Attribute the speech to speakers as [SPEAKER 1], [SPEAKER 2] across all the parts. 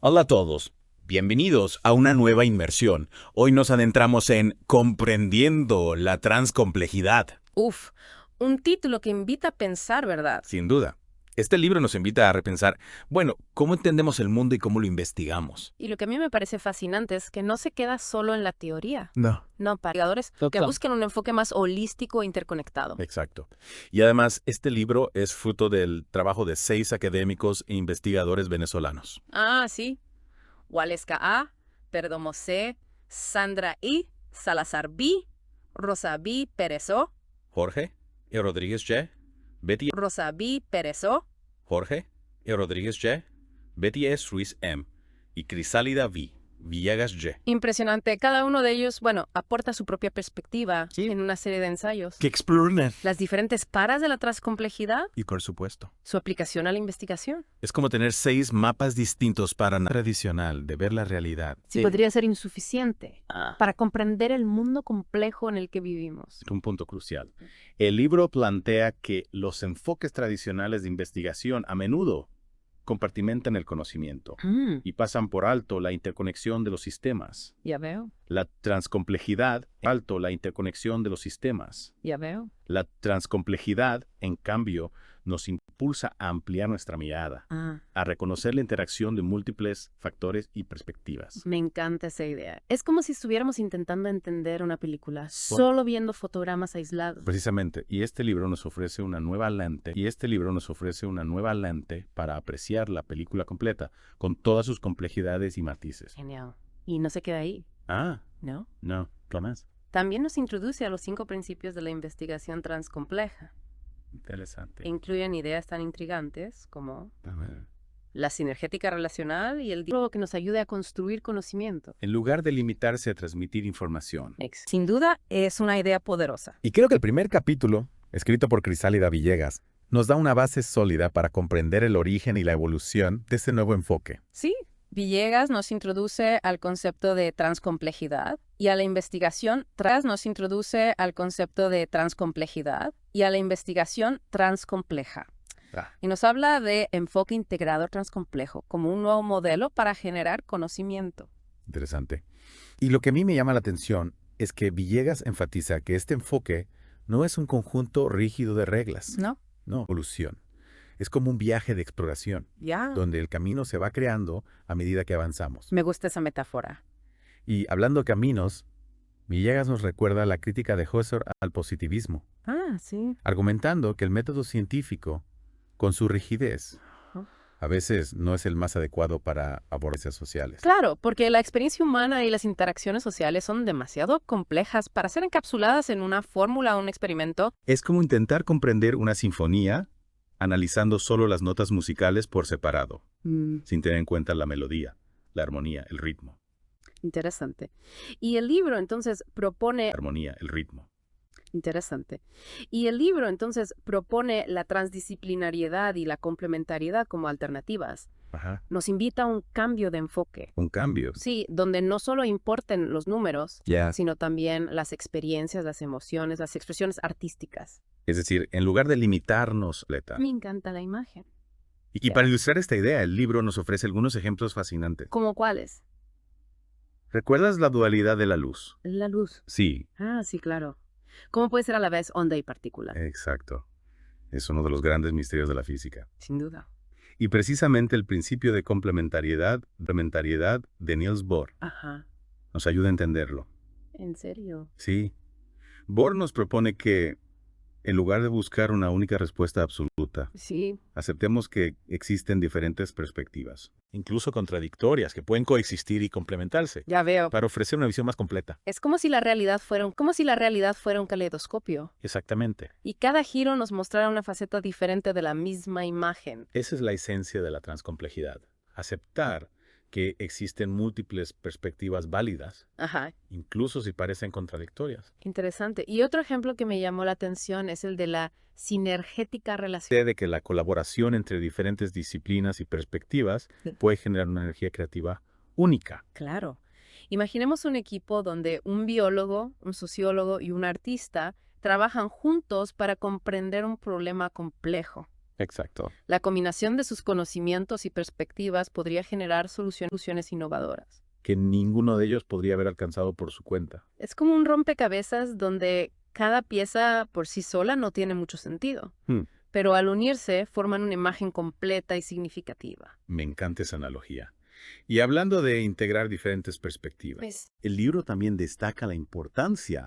[SPEAKER 1] Hola a todos, bienvenidos a una nueva inmersión. Hoy nos adentramos en Comprendiendo la transcomplejidad.
[SPEAKER 2] Uf, un título que invita a pensar, ¿verdad?
[SPEAKER 1] Sin duda, este libro nos invita a repensar, ¿cómo entendemos el mundo y cómo lo investigamos?
[SPEAKER 2] Y lo que a mí me parece fascinante es que no se queda solo en la teoría.
[SPEAKER 1] No.
[SPEAKER 2] No, para investigadores que buscan un enfoque más holístico e interconectado.
[SPEAKER 1] Exacto. Y además, este libro es fruto del trabajo de 6 académicos e investigadores venezolanos.
[SPEAKER 2] Ah, sí. Waleska A., Perdomo C., Sandra I., Salazar B., Rosa B. Pérez O.,
[SPEAKER 1] Jorge E. Rodríguez Y., Betty
[SPEAKER 2] Rosa B. Pérez O.,
[SPEAKER 1] Jorge E. Rodríguez Y., Betty S. Ruiz M. y Crisálida V. Villegas Y.
[SPEAKER 2] Impresionante. Cada uno de ellos, aporta su propia perspectiva
[SPEAKER 1] Sí.
[SPEAKER 2] en una serie de ensayos.
[SPEAKER 1] Que exploran.
[SPEAKER 2] Las diferentes paras de la transcomplejidad,
[SPEAKER 1] Y por supuesto.
[SPEAKER 2] su aplicación a la investigación.
[SPEAKER 1] Es como tener 6 mapas distintos para una tradicional de ver la realidad.
[SPEAKER 2] Sí, podría ser insuficiente
[SPEAKER 1] Ah.
[SPEAKER 2] para comprender el mundo complejo en el que vivimos.
[SPEAKER 1] Un punto crucial. El libro plantea que los enfoques tradicionales de investigación a menudo compartimentan el conocimiento y pasan por alto la interconexión de los sistemas.
[SPEAKER 2] Ya veo,
[SPEAKER 1] La transcomplejidad, alto la interconexión de los sistemas.
[SPEAKER 2] ya veo.
[SPEAKER 1] La transcomplejidad, en cambio, nos impulsa a ampliar nuestra mirada, a reconocer la interacción de múltiples factores y perspectivas.
[SPEAKER 2] Me encanta esa idea. Es como si estuviéramos intentando entender una película solo viendo fotogramas aislados.
[SPEAKER 1] Precisamente, y este libro nos ofrece una nueva lente, para apreciar la película completa, con todas sus complejidades y matices.
[SPEAKER 2] Genial. Y no se queda ahí,
[SPEAKER 1] Ah,
[SPEAKER 2] ¿no?
[SPEAKER 1] no, ¿qué más?
[SPEAKER 2] También nos introduce a los 5 principios de la investigación transcompleja.
[SPEAKER 1] Interesante.
[SPEAKER 2] Incluyen ideas tan intrigantes como
[SPEAKER 1] A ver.
[SPEAKER 2] la sinergética relacional y el diálogo que nos ayude a construir conocimiento.
[SPEAKER 1] En lugar de limitarse a transmitir información.
[SPEAKER 2] Sin duda, es una idea poderosa.
[SPEAKER 3] Y creo que el primer capítulo, escrito por Crisálida Villegas, nos da una base sólida para comprender el origen y la evolución de este nuevo enfoque.
[SPEAKER 2] Sí, Villegas nos introduce al concepto de transcomplejidad y a la investigación transcompleja. Y nos habla de enfoque integrador transcomplejo como un nuevo modelo para generar conocimiento.
[SPEAKER 3] Interesante. Y lo que a mí me llama la atención es que Villegas enfatiza que este enfoque no es un conjunto rígido de reglas.
[SPEAKER 2] ¿No?
[SPEAKER 3] No, evolución. Es como un viaje de exploración,
[SPEAKER 2] Ya.
[SPEAKER 3] donde el camino se va creando a medida que avanzamos.
[SPEAKER 2] Me gusta esa metáfora.
[SPEAKER 3] Y hablando de caminos, Villegas nos recuerda la crítica de Husserl al positivismo,
[SPEAKER 2] Ah, sí.
[SPEAKER 3] argumentando que el método científico, con su rigidez, a veces no es el más adecuado para abordajes sociales.
[SPEAKER 2] Claro, porque la experiencia humana y las interacciones sociales son demasiado complejas para ser encapsuladas en una fórmula o un experimento.
[SPEAKER 1] Es como intentar comprender una sinfonía analizando solo las notas musicales por separado, sin tener en cuenta la melodía, la armonía, el ritmo.
[SPEAKER 2] Interesante. Y el libro entonces propone...
[SPEAKER 1] Armonía, el ritmo.
[SPEAKER 2] Interesante. Y el libro entonces propone la transdisciplinariedad y la complementariedad como alternativas.
[SPEAKER 1] Ajá.
[SPEAKER 2] Nos invita a un cambio de enfoque.
[SPEAKER 1] Un cambio.
[SPEAKER 2] Sí, donde no solo importen los números,
[SPEAKER 1] Ya.
[SPEAKER 2] sino también las experiencias, las emociones, las expresiones artísticas.
[SPEAKER 1] Es decir, en lugar de limitarnos,
[SPEAKER 2] Me encanta la imagen.
[SPEAKER 1] Y para ilustrar esta idea, el libro nos ofrece algunos ejemplos fascinantes.
[SPEAKER 2] ¿Cómo cuáles?
[SPEAKER 1] ¿Recuerdas la dualidad de la luz?
[SPEAKER 2] La luz.
[SPEAKER 1] Sí.
[SPEAKER 2] Ah, sí, claro. ¿Cómo puede ser a la vez onda y partícula?
[SPEAKER 1] Exacto. Es uno de los grandes misterios de la física.
[SPEAKER 2] Sin duda.
[SPEAKER 1] Y precisamente el principio de complementariedad de Niels Bohr
[SPEAKER 2] Ajá.
[SPEAKER 1] nos ayuda a entenderlo.
[SPEAKER 2] ¿En serio?
[SPEAKER 1] Sí. Bohr nos propone que, en lugar de buscar una única respuesta absoluta,
[SPEAKER 2] Sí.
[SPEAKER 1] aceptemos que existen diferentes perspectivas, incluso contradictorias, que pueden coexistir y complementarse,
[SPEAKER 2] Ya veo.
[SPEAKER 1] para ofrecer una visión más completa.
[SPEAKER 2] Es como si la realidad fuera un caleidoscopio.
[SPEAKER 1] Exactamente.
[SPEAKER 2] Y cada giro nos mostrara una faceta diferente de la misma imagen.
[SPEAKER 1] Esa es la esencia de la transcomplejidad. Aceptar que existen múltiples perspectivas válidas,
[SPEAKER 2] Ajá.
[SPEAKER 1] incluso si parecen contradictorias.
[SPEAKER 2] Interesante. Y otro ejemplo que me llamó la atención es el de la sinergética relación.
[SPEAKER 1] De que la colaboración entre diferentes disciplinas y perspectivas puede generar una energía creativa única.
[SPEAKER 2] Claro. Imaginemos un equipo donde un biólogo, un sociólogo y un artista trabajan juntos para comprender un problema complejo.
[SPEAKER 1] Exacto.
[SPEAKER 2] La combinación de sus conocimientos y perspectivas podría generar soluciones innovadoras.
[SPEAKER 1] Que ninguno de ellos podría haber alcanzado por su cuenta.
[SPEAKER 2] Es como un rompecabezas donde cada pieza por sí sola no tiene mucho sentido, pero al unirse forman una imagen completa y significativa.
[SPEAKER 1] Me encanta esa analogía. Y hablando de integrar diferentes perspectivas, el libro también destaca la importancia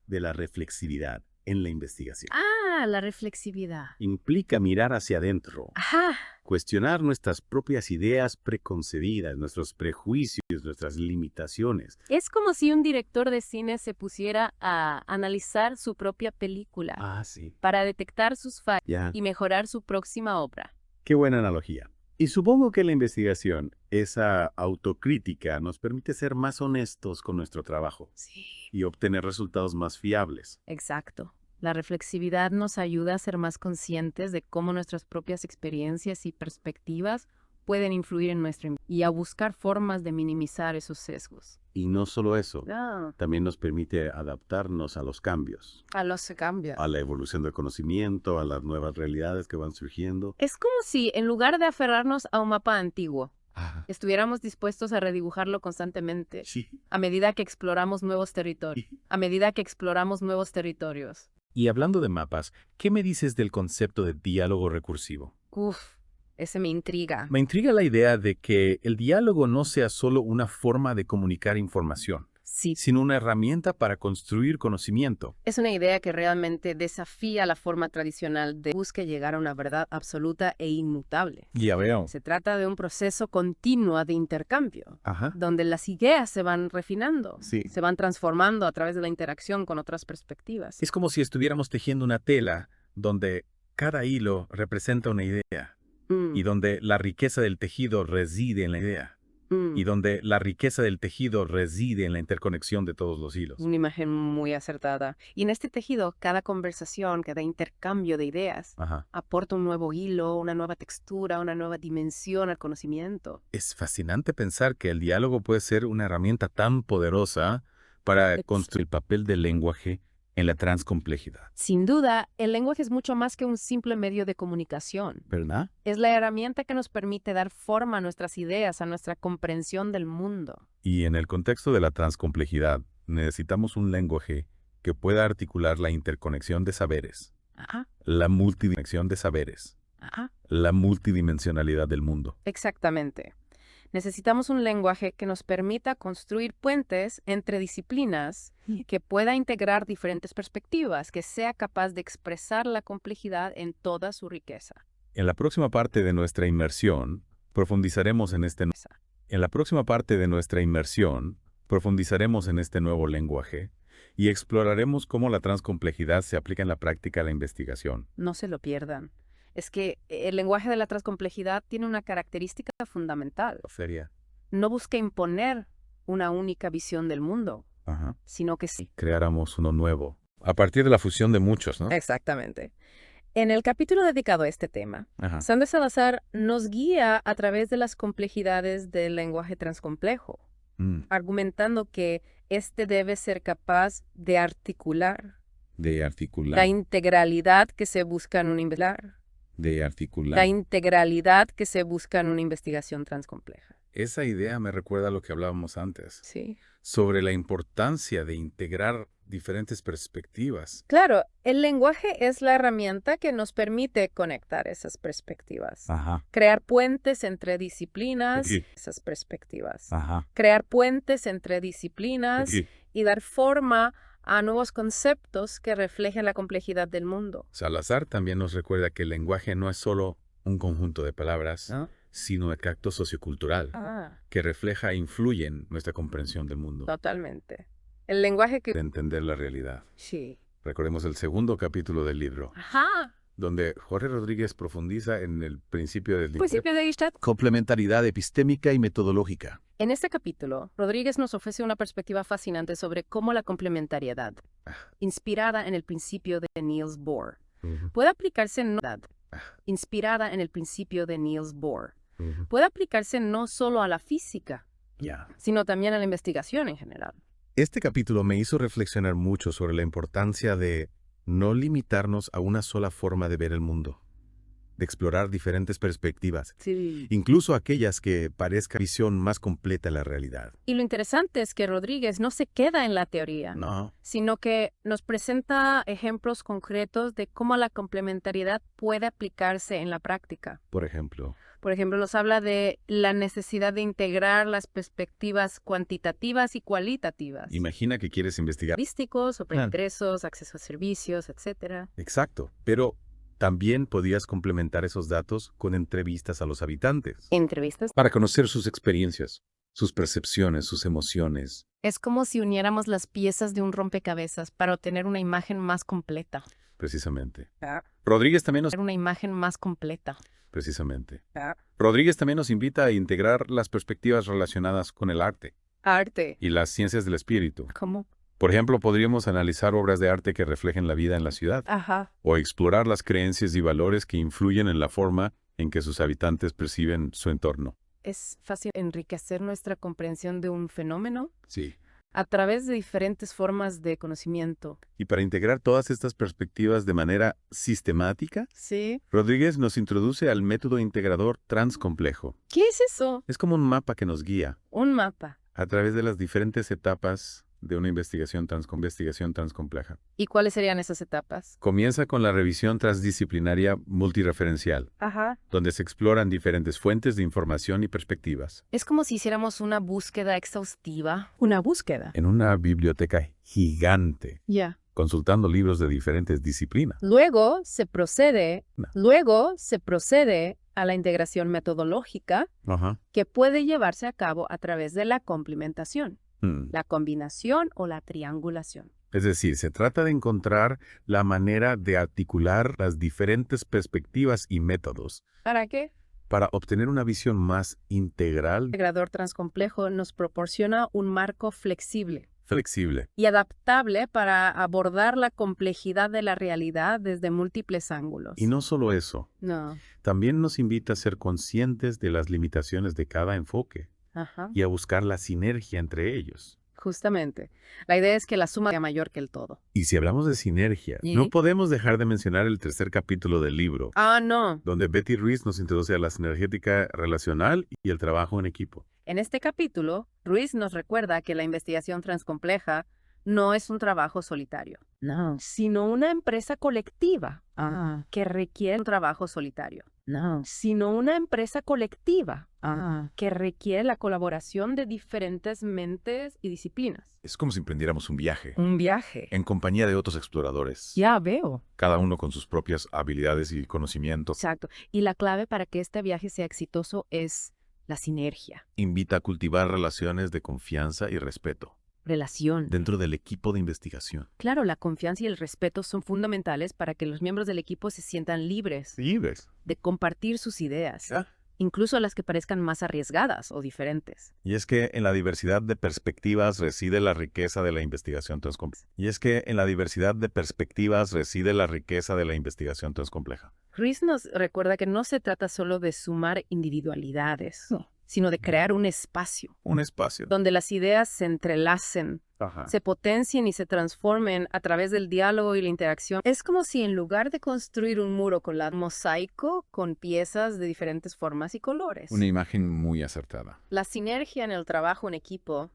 [SPEAKER 1] de la reflexividad en la investigación.
[SPEAKER 2] Ah, la reflexividad.
[SPEAKER 1] Implica mirar hacia adentro,
[SPEAKER 2] Ajá.
[SPEAKER 1] cuestionar nuestras propias ideas preconcebidas, nuestros prejuicios, nuestras limitaciones.
[SPEAKER 2] Es como si un director de cine se pusiera a analizar su propia película
[SPEAKER 1] Sí.
[SPEAKER 2] para detectar sus fallas
[SPEAKER 1] Ya.
[SPEAKER 2] y mejorar su próxima obra.
[SPEAKER 1] Qué buena analogía. Y supongo que la investigación, esa autocrítica, nos permite ser más honestos con nuestro trabajo
[SPEAKER 2] Sí.
[SPEAKER 1] y obtener resultados más fiables.
[SPEAKER 2] Exacto. La reflexividad nos ayuda a ser más conscientes de cómo nuestras propias experiencias y perspectivas pueden influir en y a buscar formas de minimizar esos sesgos.
[SPEAKER 1] Y no solo eso, también nos permite adaptarnos a los cambios,
[SPEAKER 2] A los cambios.
[SPEAKER 1] a la evolución del conocimiento, a las nuevas realidades que van surgiendo.
[SPEAKER 2] Es como si, en lugar de aferrarnos a un mapa antiguo, estuviéramos dispuestos a redibujarlo constantemente
[SPEAKER 1] Sí.
[SPEAKER 2] a medida que exploramos nuevos territorios.
[SPEAKER 3] Y hablando de mapas, ¿qué me dices del concepto de diálogo recursivo?
[SPEAKER 2] Uf, ese me intriga.
[SPEAKER 3] Me intriga la idea de que el diálogo no sea solo una forma de comunicar información,
[SPEAKER 2] Sí.
[SPEAKER 3] sino una herramienta para construir conocimiento.
[SPEAKER 2] Es una idea que realmente desafía la forma tradicional de buscar llegar a una verdad absoluta e inmutable.
[SPEAKER 3] Ya veo.
[SPEAKER 2] Se trata de un proceso continuo de intercambio,
[SPEAKER 3] Ajá.
[SPEAKER 2] donde las ideas se van refinando,
[SPEAKER 1] Sí.
[SPEAKER 2] se van transformando a través de la interacción con otras perspectivas.
[SPEAKER 3] Es como si estuviéramos tejiendo una tela donde cada hilo representa una idea y donde la riqueza del tejido reside en la idea. Y donde la riqueza del tejido reside en la interconexión de todos los hilos.
[SPEAKER 2] Una imagen muy acertada. Y en este tejido, cada conversación, cada intercambio de ideas aporta un nuevo hilo, una nueva textura, una nueva dimensión al conocimiento.
[SPEAKER 3] Es fascinante pensar que el diálogo puede ser una herramienta tan poderosa para construir el papel del lenguaje en la transcomplejidad.
[SPEAKER 2] Sin duda, el lenguaje es mucho más que un simple medio de comunicación.
[SPEAKER 3] ¿Verdad?
[SPEAKER 2] Es la herramienta que nos permite dar forma a nuestras ideas, a nuestra comprensión del mundo.
[SPEAKER 3] Y en el contexto de la transcomplejidad, necesitamos un lenguaje que pueda articular la interconexión de saberes, la multidimensión de saberes, la multidimensionalidad del mundo.
[SPEAKER 2] Exactamente. Necesitamos un lenguaje que nos permita construir puentes entre disciplinas, que pueda integrar diferentes perspectivas, que sea capaz de expresar la complejidad en toda su riqueza.
[SPEAKER 3] En la próxima parte de nuestra inmersión, profundizaremos en este nuevo lenguaje y exploraremos cómo la transcomplejidad se aplica en la práctica de la investigación.
[SPEAKER 2] No se lo pierdan. Es que el lenguaje de la transcomplejidad tiene una característica fundamental. No busca imponer una única visión del mundo, sino que sí.
[SPEAKER 3] Creáramos uno nuevo, a partir de la fusión de muchos, ¿no?
[SPEAKER 2] Exactamente. En el capítulo dedicado a este tema, Sandra Salazar nos guía a través de las complejidades del lenguaje transcomplejo, argumentando que este debe ser capaz de articular la integralidad que se busca en una investigación transcompleja.
[SPEAKER 3] Esa idea me recuerda a lo que hablábamos antes.
[SPEAKER 2] Sí.
[SPEAKER 3] Sobre la importancia de integrar diferentes perspectivas.
[SPEAKER 2] Claro, el lenguaje es la herramienta que nos permite conectar esas perspectivas. Crear puentes entre disciplinas, Crear puentes entre disciplinas y dar forma a nuevos conceptos que reflejen la complejidad del mundo.
[SPEAKER 3] Salazar también nos recuerda que el lenguaje no es solo un conjunto de palabras, sino el acto sociocultural que refleja e influye en nuestra comprensión del mundo.
[SPEAKER 2] Totalmente. El lenguaje que...
[SPEAKER 3] De entender la realidad.
[SPEAKER 2] Sí.
[SPEAKER 3] Recordemos el segundo capítulo del libro, donde Jorge Rodríguez profundiza en el principio del
[SPEAKER 1] Complementariedad epistémica y metodológica.
[SPEAKER 2] En este capítulo, Rodríguez nos ofrece una perspectiva fascinante sobre cómo la complementariedad, inspirada en el principio de Niels Bohr, puede aplicarse puede aplicarse no solo a la física, sino también a la investigación en general.
[SPEAKER 1] Este capítulo me hizo reflexionar mucho sobre la importancia de no limitarnos a una sola forma de ver el mundo.
[SPEAKER 3] de explorar diferentes perspectivas,
[SPEAKER 2] Sí.
[SPEAKER 3] incluso aquellas que parezca visión más completa de la realidad.
[SPEAKER 2] Y lo interesante es que Rodríguez no se queda en la teoría,
[SPEAKER 3] No.
[SPEAKER 2] sino que nos presenta ejemplos concretos de cómo la complementariedad puede aplicarse en la práctica.
[SPEAKER 3] Por ejemplo,
[SPEAKER 2] Nos habla de la necesidad de integrar las perspectivas cuantitativas y cualitativas.
[SPEAKER 3] imagina que quieres investigar.
[SPEAKER 2] Estadísticos, sobre ingresos, acceso a servicios, etc.
[SPEAKER 3] Exacto, pero también podías complementar esos datos con entrevistas a los habitantes.
[SPEAKER 2] Entrevistas.
[SPEAKER 3] Para conocer sus experiencias, sus percepciones, sus emociones.
[SPEAKER 2] Es como si uniéramos las piezas de un rompecabezas para obtener una imagen más completa.
[SPEAKER 3] Precisamente. Rodríguez también nos...
[SPEAKER 2] Una imagen más completa.
[SPEAKER 3] Precisamente. Rodríguez también nos invita a integrar las perspectivas relacionadas con el arte.
[SPEAKER 2] Arte.
[SPEAKER 3] Y las ciencias del espíritu.
[SPEAKER 2] ¿Cómo?
[SPEAKER 3] Por ejemplo, podríamos analizar obras de arte que reflejen la vida en la ciudad.
[SPEAKER 2] Ajá.
[SPEAKER 3] O explorar las creencias y valores que influyen en la forma en que sus habitantes perciben su entorno.
[SPEAKER 2] Es fácil enriquecer nuestra comprensión de un fenómeno
[SPEAKER 3] Sí.
[SPEAKER 2] a través de diferentes formas de conocimiento.
[SPEAKER 3] Y para integrar todas estas perspectivas de manera sistemática,
[SPEAKER 2] Sí.
[SPEAKER 3] Rodríguez nos introduce al método integrador transcomplejo.
[SPEAKER 2] ¿Qué es eso?
[SPEAKER 3] Es como un mapa que nos guía
[SPEAKER 2] Un mapa.
[SPEAKER 3] a través de las diferentes etapas de una investigación transcompleja.
[SPEAKER 2] ¿Y cuáles serían esas etapas?
[SPEAKER 3] Comienza con la revisión transdisciplinaria multireferencial,
[SPEAKER 2] Ajá.
[SPEAKER 3] donde se exploran diferentes fuentes de información y perspectivas.
[SPEAKER 2] Es como si hiciéramos una búsqueda exhaustiva. Una búsqueda.
[SPEAKER 3] En una biblioteca gigante,
[SPEAKER 2] Ya.
[SPEAKER 3] consultando libros de diferentes disciplinas.
[SPEAKER 2] Luego se procede
[SPEAKER 3] No.
[SPEAKER 2] a la integración metodológica
[SPEAKER 3] Ajá.
[SPEAKER 2] que puede llevarse a cabo a través de la complementación, la combinación o la triangulación.
[SPEAKER 3] Es decir, se trata de encontrar la manera de articular las diferentes perspectivas y métodos
[SPEAKER 2] ¿Para qué?
[SPEAKER 3] para obtener una visión más integral,
[SPEAKER 2] El integrador transcomplejo nos proporciona un marco flexible
[SPEAKER 3] flexible.
[SPEAKER 2] y adaptable para abordar la complejidad de la realidad desde múltiples ángulos.
[SPEAKER 3] Y no solo eso,
[SPEAKER 2] No.
[SPEAKER 3] también nos invita a ser conscientes de las limitaciones de cada enfoque
[SPEAKER 2] Ajá.
[SPEAKER 3] y a buscar la sinergia entre ellos.
[SPEAKER 2] Justamente. La idea es que la suma sea mayor que el todo.
[SPEAKER 3] Y si hablamos de sinergia,
[SPEAKER 2] ¿Y?
[SPEAKER 3] no podemos dejar de mencionar el tercer capítulo del libro,
[SPEAKER 2] No.
[SPEAKER 3] donde Betty Ruiz nos introduce a la sinergética relacional y el trabajo en equipo.
[SPEAKER 2] En este capítulo, Ruiz nos recuerda que la investigación transcompleja no es un trabajo solitario,
[SPEAKER 4] No,
[SPEAKER 2] sino una empresa colectiva
[SPEAKER 4] que
[SPEAKER 2] requiere un trabajo solitario,
[SPEAKER 4] no,
[SPEAKER 2] sino una empresa colectiva
[SPEAKER 4] ah,
[SPEAKER 2] que requiere la colaboración de diferentes mentes y disciplinas.
[SPEAKER 3] Es como si emprendiéramos un viaje,
[SPEAKER 2] Un viaje.
[SPEAKER 3] en compañía de otros exploradores,
[SPEAKER 2] Ya veo.
[SPEAKER 3] cada uno con sus propias habilidades y conocimientos.
[SPEAKER 2] Exacto. Y la clave para que este viaje sea exitoso es la sinergia,
[SPEAKER 3] Invita a cultivar relaciones de confianza y respeto
[SPEAKER 2] relación.
[SPEAKER 3] dentro del equipo de investigación.
[SPEAKER 2] Claro, la confianza y el respeto son fundamentales para que los miembros del equipo se sientan libres
[SPEAKER 3] Libres.
[SPEAKER 2] de compartir sus ideas,
[SPEAKER 3] ¿Ya?
[SPEAKER 2] incluso las que parezcan más arriesgadas o diferentes.
[SPEAKER 3] Y es que en la diversidad de perspectivas reside la riqueza de la investigación transcompleja.
[SPEAKER 2] Ruiz nos recuerda que no se trata solo de sumar individualidades, sino de crear un espacio
[SPEAKER 3] Un espacio.
[SPEAKER 2] donde las ideas se entrelacen,
[SPEAKER 3] Ajá.
[SPEAKER 2] se potencien y se transformen a través del diálogo y la interacción. Es como si en lugar de construir un muro con mosaico con piezas de diferentes formas y colores,
[SPEAKER 3] Una imagen muy acertada.
[SPEAKER 2] la sinergia en el trabajo en equipo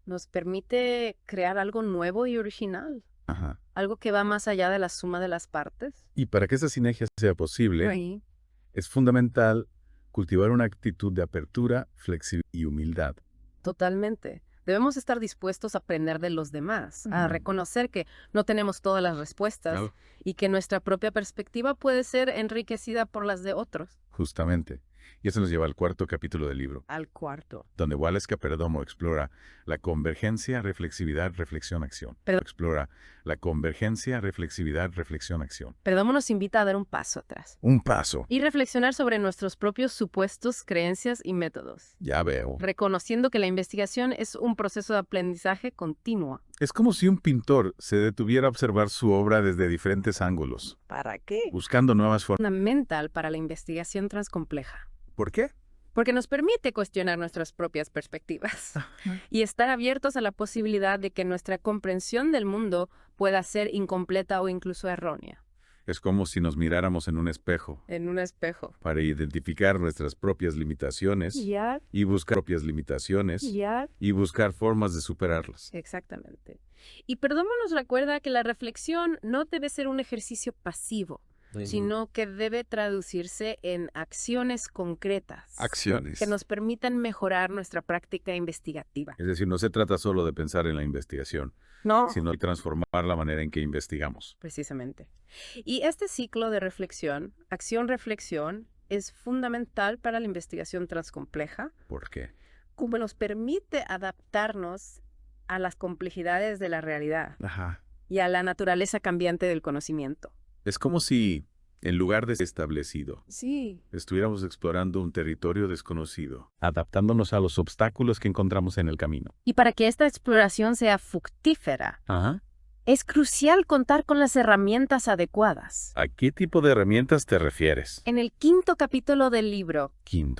[SPEAKER 2] nos permite crear algo nuevo y original,
[SPEAKER 3] Ajá.
[SPEAKER 2] algo que va más allá de la suma de las partes.
[SPEAKER 3] Y para que esa sinergia sea posible,
[SPEAKER 2] Ahí.
[SPEAKER 3] es fundamental cultivar una actitud de apertura, flexibilidad y humildad.
[SPEAKER 2] Totalmente. Debemos estar dispuestos a aprender de los demás, a reconocer que no tenemos todas las respuestas
[SPEAKER 3] Claro.
[SPEAKER 2] y que nuestra propia perspectiva puede ser enriquecida por las de otros.
[SPEAKER 3] Justamente. Y eso nos lleva al cuarto capítulo del libro,
[SPEAKER 2] Al cuarto.
[SPEAKER 3] donde Wallace Caperdomo explora la convergencia, reflexividad, reflexión, acción.
[SPEAKER 2] Perdón.
[SPEAKER 3] Explora la convergencia, reflexividad, reflexión, acción.
[SPEAKER 2] Perdomo nos invita a dar un paso atrás
[SPEAKER 3] Un paso.
[SPEAKER 2] y reflexionar sobre nuestros propios supuestos, creencias y métodos,
[SPEAKER 3] Ya veo.
[SPEAKER 2] reconociendo que la investigación es un proceso de aprendizaje continuo.
[SPEAKER 3] Es como si un pintor se detuviera a observar su obra desde diferentes ángulos,
[SPEAKER 4] ¿para qué?
[SPEAKER 3] buscando nuevas formas.
[SPEAKER 2] Fundamental para la investigación transcompleja,
[SPEAKER 3] ¿Por qué?
[SPEAKER 2] porque nos permite cuestionar nuestras propias perspectivas y estar abiertos a la posibilidad de que nuestra comprensión del mundo pueda ser incompleta o incluso errónea.
[SPEAKER 3] Es como si nos miráramos en un espejo.
[SPEAKER 2] En un espejo.
[SPEAKER 3] Para identificar nuestras propias limitaciones. Y buscar propias limitaciones. Y buscar formas de superarlas.
[SPEAKER 2] Exactamente. Y Perdomo nos recuerda que la reflexión no debe ser un ejercicio pasivo, sino que debe traducirse en acciones concretas.
[SPEAKER 3] Acciones.
[SPEAKER 2] Que nos permitan mejorar nuestra práctica investigativa.
[SPEAKER 3] Es decir, no se trata solo de pensar en la investigación, sino de transformar la manera en que investigamos.
[SPEAKER 2] Precisamente. Y este ciclo de reflexión, acción-reflexión, es fundamental para la investigación transcompleja.
[SPEAKER 3] ¿Por qué?
[SPEAKER 2] Como nos permite adaptarnos a las complejidades de la realidad y a la naturaleza cambiante del conocimiento.
[SPEAKER 3] Es como si, en lugar de establecido, estuviéramos explorando un territorio desconocido, adaptándonos a los obstáculos que encontramos en el camino.
[SPEAKER 2] Y para que esta exploración sea fructífera, es crucial contar con las herramientas adecuadas.
[SPEAKER 3] ¿A qué tipo de herramientas te refieres?
[SPEAKER 2] En el 5º capítulo del libro,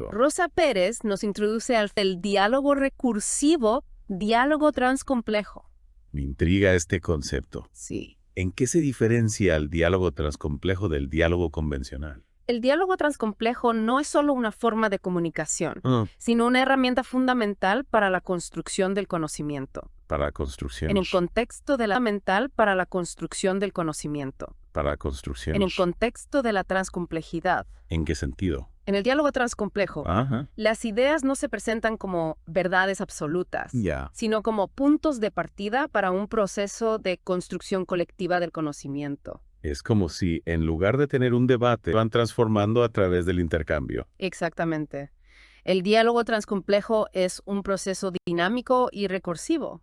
[SPEAKER 2] Rosa Pérez nos introduce al diálogo recursivo, diálogo transcomplejo.
[SPEAKER 3] Me intriga este concepto.
[SPEAKER 2] Sí.
[SPEAKER 3] ¿En qué se diferencia el diálogo transcomplejo del diálogo convencional?
[SPEAKER 2] El diálogo transcomplejo no es solo una forma de comunicación, sino una herramienta fundamental para la construcción del conocimiento.
[SPEAKER 3] Para la construcción.
[SPEAKER 2] En el contexto de la mental para la construcción del conocimiento.
[SPEAKER 3] Para la construcción.
[SPEAKER 2] En el contexto de la transcomplejidad.
[SPEAKER 3] ¿En qué sentido?
[SPEAKER 2] En el diálogo transcomplejo, las ideas no se presentan como verdades absolutas, sino como puntos de partida para un proceso de construcción colectiva del conocimiento.
[SPEAKER 3] Es como si, en lugar de tener un debate, van transformando a través del intercambio.
[SPEAKER 2] Exactamente. El diálogo transcomplejo es un proceso dinámico y recursivo.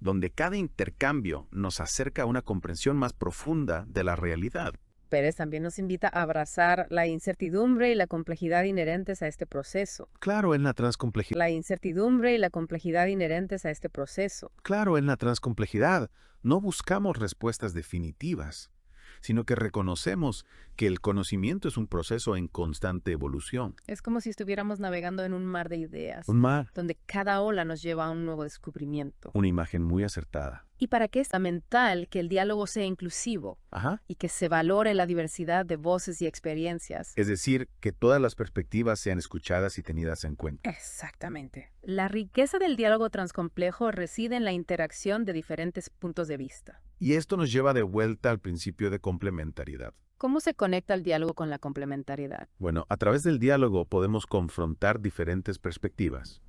[SPEAKER 1] Donde cada intercambio nos acerca a una comprensión más profunda de la realidad.
[SPEAKER 2] Pérez también nos invita a abrazar la incertidumbre y la complejidad inherentes a este proceso.
[SPEAKER 1] Claro, en la transcomplejidad.
[SPEAKER 2] La incertidumbre y la complejidad inherentes a este proceso.
[SPEAKER 1] Claro, en la transcomplejidad no buscamos respuestas definitivas, sino que reconocemos que el conocimiento es un proceso en constante evolución.
[SPEAKER 2] Es como si estuviéramos navegando en un mar de ideas.
[SPEAKER 1] Un mar.
[SPEAKER 2] Donde cada ola nos lleva a un nuevo descubrimiento.
[SPEAKER 1] Una imagen muy acertada.
[SPEAKER 2] Y para que es fundamental que el diálogo sea inclusivo y que se valore la diversidad de voces y experiencias.
[SPEAKER 1] Es decir, que todas las perspectivas sean escuchadas y tenidas en cuenta.
[SPEAKER 2] Exactamente. La riqueza del diálogo transcomplejo reside en la interacción de diferentes puntos de vista.
[SPEAKER 1] Y esto nos lleva de vuelta al principio de complementariedad.
[SPEAKER 2] ¿Cómo se conecta el diálogo con la complementariedad?
[SPEAKER 1] Bueno, a través del diálogo podemos confrontar diferentes perspectivas,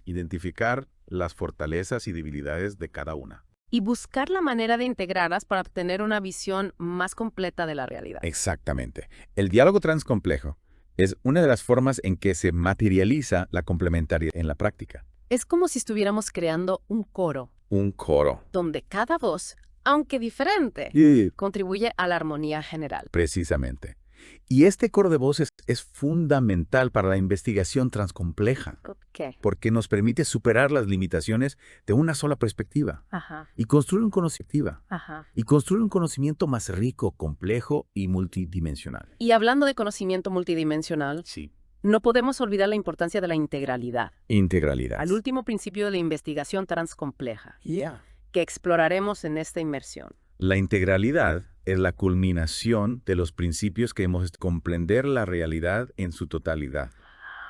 [SPEAKER 1] identificar las fortalezas y debilidades de cada una.
[SPEAKER 2] Y buscar la manera de integrarlas para obtener una visión más completa de la realidad.
[SPEAKER 3] Exactamente. El diálogo transcomplejo es una de las formas en que se materializa la complementariedad en la práctica.
[SPEAKER 2] Es como si estuviéramos creando un coro.
[SPEAKER 3] Un coro.
[SPEAKER 2] Donde cada voz, aunque diferente, contribuye a la armonía general.
[SPEAKER 3] Precisamente. Y este coro de voces es fundamental para la investigación transcompleja.
[SPEAKER 2] ¿Por qué?
[SPEAKER 3] Porque nos permite superar las limitaciones de una sola perspectiva. Y construir un conocimiento más rico, complejo y multidimensional.
[SPEAKER 2] Y hablando de conocimiento multidimensional, no podemos olvidar la importancia de la integralidad.
[SPEAKER 3] Integralidad.
[SPEAKER 2] Al último principio de la investigación transcompleja. Que exploraremos en esta inmersión.
[SPEAKER 3] La integralidad es la culminación de los principios que hemos de comprender la realidad en su totalidad,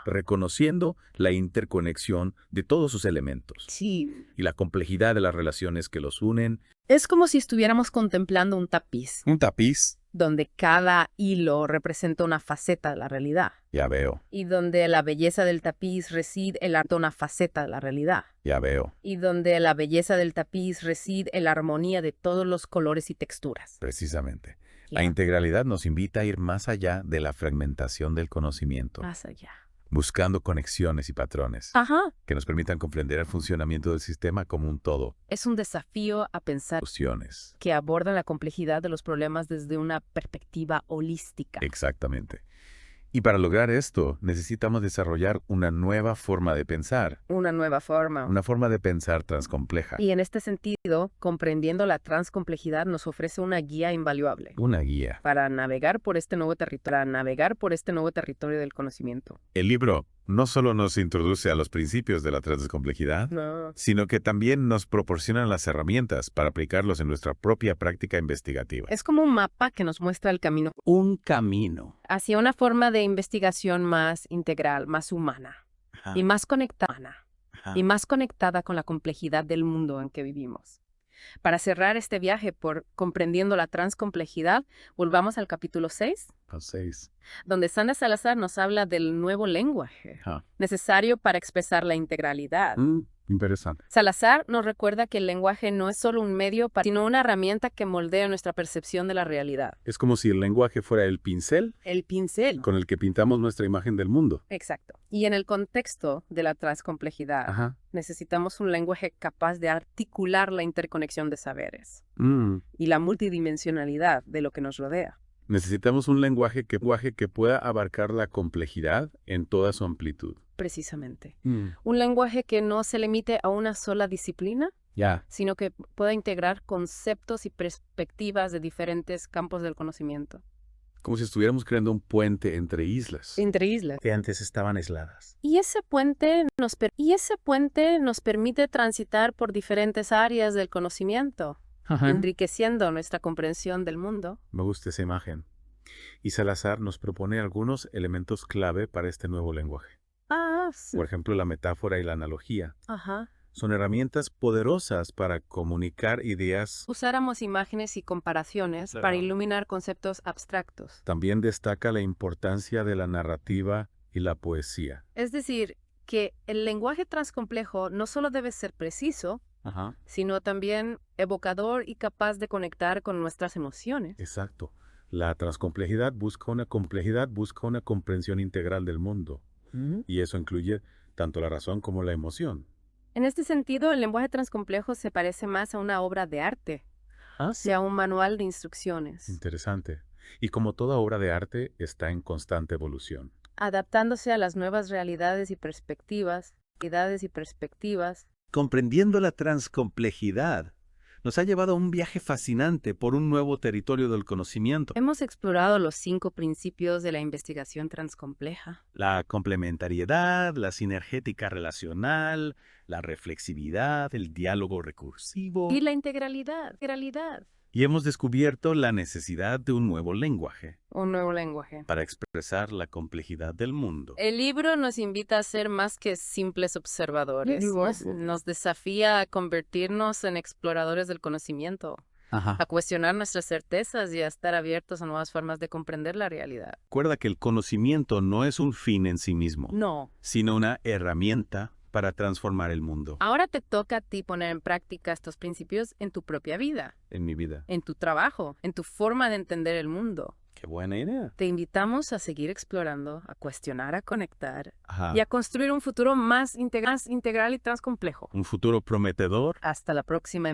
[SPEAKER 3] reconociendo la interconexión de todos sus elementos y la complejidad de las relaciones que los unen.
[SPEAKER 2] Es como si estuviéramos contemplando un tapiz.
[SPEAKER 3] ¿Un tapiz?
[SPEAKER 2] Donde cada hilo representa una faceta de la realidad.
[SPEAKER 3] Ya veo.
[SPEAKER 2] Y donde la belleza del tapiz reside en una faceta de la realidad.
[SPEAKER 3] Ya veo.
[SPEAKER 2] Y donde la belleza del tapiz reside en la armonía de todos los colores y texturas.
[SPEAKER 3] Precisamente. La integralidad nos invita a ir más allá de la fragmentación del conocimiento.
[SPEAKER 2] Más allá.
[SPEAKER 3] Buscando conexiones y patrones que nos permitan comprender el funcionamiento del sistema como un todo.
[SPEAKER 2] Es un desafío a pensar que abordan la complejidad de los problemas desde una perspectiva holística.
[SPEAKER 3] Exactamente. Y para lograr esto, necesitamos desarrollar una nueva forma de pensar.
[SPEAKER 2] Una nueva forma.
[SPEAKER 3] Una forma de pensar transcompleja.
[SPEAKER 2] Y en este sentido, comprendiendo la transcomplejidad nos ofrece una guía invaluable.
[SPEAKER 3] Una guía.
[SPEAKER 2] Para navegar por este nuevo territorio del conocimiento.
[SPEAKER 3] El libro no solo nos introduce a los principios de la transcomplejidad, sino que también nos proporciona las herramientas para aplicarlos en nuestra propia práctica investigativa.
[SPEAKER 2] Es como un mapa que nos muestra el camino.
[SPEAKER 1] Un camino.
[SPEAKER 2] Hacia una forma de investigación más integral, más humana.
[SPEAKER 3] Ajá.
[SPEAKER 2] Y más conectada.
[SPEAKER 3] Ajá.
[SPEAKER 2] Y más conectada con la complejidad del mundo en que vivimos. Para cerrar este viaje por comprendiendo la transcomplejidad, volvamos al capítulo 6, donde Sandra Salazar nos habla del nuevo lenguaje necesario para expresar la integralidad.
[SPEAKER 3] Interesante.
[SPEAKER 2] Salazar nos recuerda que el lenguaje no es solo un medio, sino una herramienta que moldea nuestra percepción de la realidad.
[SPEAKER 3] Es como si el lenguaje fuera el pincel.
[SPEAKER 2] El pincel.
[SPEAKER 3] Con el que pintamos nuestra imagen del mundo.
[SPEAKER 2] Exacto. Y en el contexto de la transcomplejidad, necesitamos un lenguaje capaz de articular la interconexión de saberes y la multidimensionalidad de lo que nos rodea.
[SPEAKER 3] Necesitamos un lenguaje que pueda abarcar la complejidad en toda su amplitud.
[SPEAKER 2] Precisamente. Un lenguaje que no se limite a una sola disciplina, sino que pueda integrar conceptos y perspectivas de diferentes campos del conocimiento.
[SPEAKER 3] Como si estuviéramos creando un puente entre islas.
[SPEAKER 2] Entre islas.
[SPEAKER 1] Que antes estaban aisladas.
[SPEAKER 2] Y ese puente nos permite transitar por diferentes áreas del conocimiento, enriqueciendo nuestra comprensión del mundo.
[SPEAKER 3] Me gusta esa imagen. Y Salazar nos propone algunos elementos clave para este nuevo lenguaje.
[SPEAKER 2] Sí.
[SPEAKER 3] Por ejemplo, la metáfora y la analogía. Son herramientas poderosas para comunicar ideas.
[SPEAKER 2] Usáramos imágenes y comparaciones para iluminar conceptos abstractos.
[SPEAKER 3] También destaca la importancia de la narrativa y la poesía.
[SPEAKER 2] Es decir, que el lenguaje transcomplejo no solo debe ser preciso, sino también evocador y capaz de conectar con nuestras emociones.
[SPEAKER 3] Exacto. La transcomplejidad busca una comprensión integral del mundo. Y eso incluye tanto la razón como la emoción.
[SPEAKER 2] En este sentido, el lenguaje transcomplejo se parece más a una obra de arte, que a un manual de instrucciones.
[SPEAKER 3] Interesante. Y como toda obra de arte, está en constante evolución.
[SPEAKER 2] Adaptándose a las nuevas realidades y perspectivas.
[SPEAKER 1] Comprendiendo la transcomplejidad nos ha llevado a un viaje fascinante por un nuevo territorio del conocimiento.
[SPEAKER 2] Hemos explorado los 5 principios de la investigación transcompleja.
[SPEAKER 1] La complementariedad, la sinergética relacional, la reflexividad, el diálogo recursivo.
[SPEAKER 2] Y la integralidad.
[SPEAKER 1] Y hemos descubierto la necesidad de un nuevo lenguaje.
[SPEAKER 2] Un nuevo lenguaje.
[SPEAKER 1] Para expresar la complejidad del mundo.
[SPEAKER 2] El libro nos invita a ser más que simples observadores. Nos desafía a convertirnos en exploradores del conocimiento. A cuestionar nuestras certezas y a estar abiertos a nuevas formas de comprender la realidad.
[SPEAKER 1] Recuerda que el conocimiento no es un fin en sí mismo.
[SPEAKER 2] No.
[SPEAKER 1] Sino una herramienta para transformar el mundo.
[SPEAKER 2] Ahora te toca a ti poner en práctica estos principios en tu propia vida.
[SPEAKER 3] En mi vida.
[SPEAKER 2] En tu trabajo, en tu forma de entender el mundo.
[SPEAKER 1] ¡Qué buena idea!
[SPEAKER 2] Te invitamos a seguir explorando, a cuestionar, a conectar y a construir un futuro más integral y transcomplejo.
[SPEAKER 1] Un futuro prometedor.
[SPEAKER 2] Hasta la próxima.